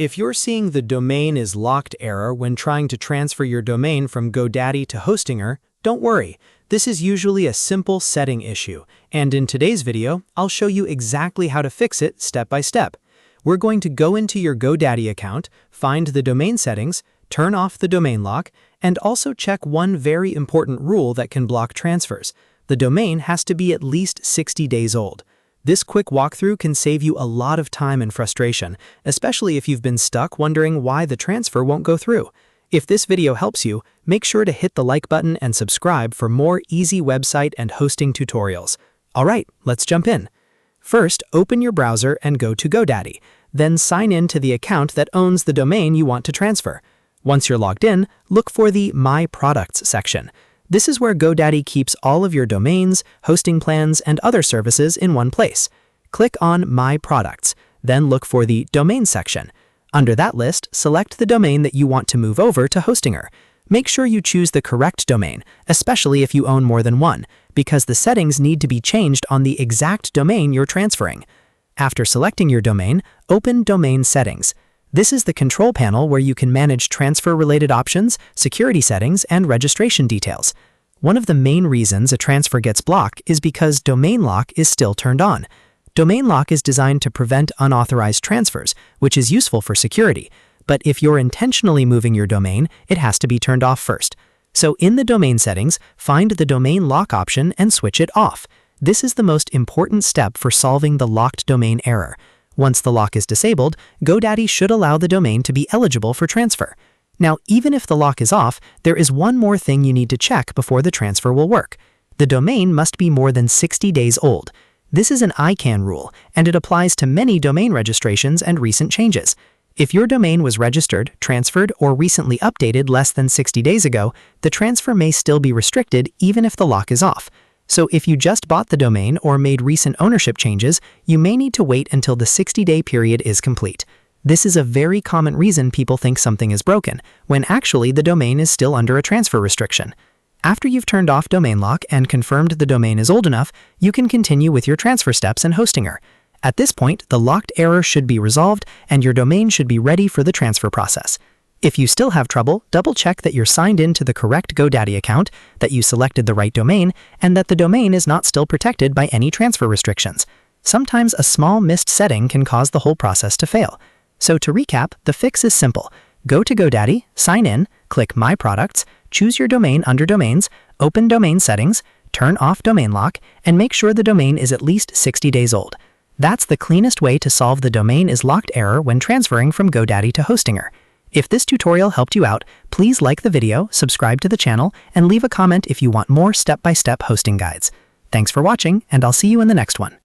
If you're seeing the domain is locked error when trying to transfer your domain from GoDaddy to Hostinger, don't worry. This is usually a simple setting issue, and in today's video, I'll show you exactly how to fix it step by step. We're going to go into your GoDaddy account, find the domain settings, turn off the domain lock, and also check one very important rule that can block transfers. The domain has to be at least 60 days old. This quick walkthrough can save you a lot of time and frustration, especially if you've been stuck wondering why the transfer won't go through. If this video helps you, make sure to hit the like button and subscribe for more easy website and hosting tutorials. Alright, let's jump in. First, open your browser and go to GoDaddy. Then sign in to the account that owns the domain you want to transfer. Once you're logged in, look for the My Products section. This is where GoDaddy keeps all of your domains, hosting plans, and other services in one place. Click on My Products, then look for the Domain section. Under that list, select the domain that you want to move over to Hostinger. Make sure you choose the correct domain, especially if you own more than one, because the settings need to be changed on the exact domain you're transferring. After selecting your domain, open Domain Settings. This is the control panel where you can manage transfer-related options, security settings, and registration details. One of the main reasons a transfer gets blocked is because domain lock is still turned on. Domain lock is designed to prevent unauthorized transfers, which is useful for security. But if you're intentionally moving your domain, it has to be turned off first. So in the domain settings, find the domain lock option and switch it off. This is the most important step for solving the locked domain error. Once the lock is disabled, GoDaddy should allow the domain to be eligible for transfer. Now, even if the lock is off, there is one more thing you need to check before the transfer will work. The domain must be more than 60 days old. This is an ICANN rule, and it applies to many domain registrations and recent changes. If your domain was registered, transferred, or recently updated less than 60 days ago, the transfer may still be restricted even if the lock is off. So if you just bought the domain or made recent ownership changes, you may need to wait until the 60-day period is complete. This is a very common reason people think something is broken, when actually the domain is still under a transfer restriction. After you've turned off domain lock and confirmed the domain is old enough, you can continue with your transfer steps in Hostinger. At this point, the locked error should be resolved and your domain should be ready for the transfer process. If you still have trouble, double-check that you're signed in to the correct GoDaddy account, that you selected the right domain, and that the domain is not still protected by any transfer restrictions. Sometimes a small missed setting can cause the whole process to fail. So to recap, the fix is simple. Go to GoDaddy, sign in, click My Products, choose your domain under Domains, open Domain Settings, turn off domain lock, and make sure the domain is at least 60 days old. That's the cleanest way to solve the domain is locked error when transferring from GoDaddy to Hostinger. If this tutorial helped you out, please like the video, subscribe to the channel, and leave a comment if you want more step-by-step hosting guides. Thanks for watching, and I'll see you in the next one.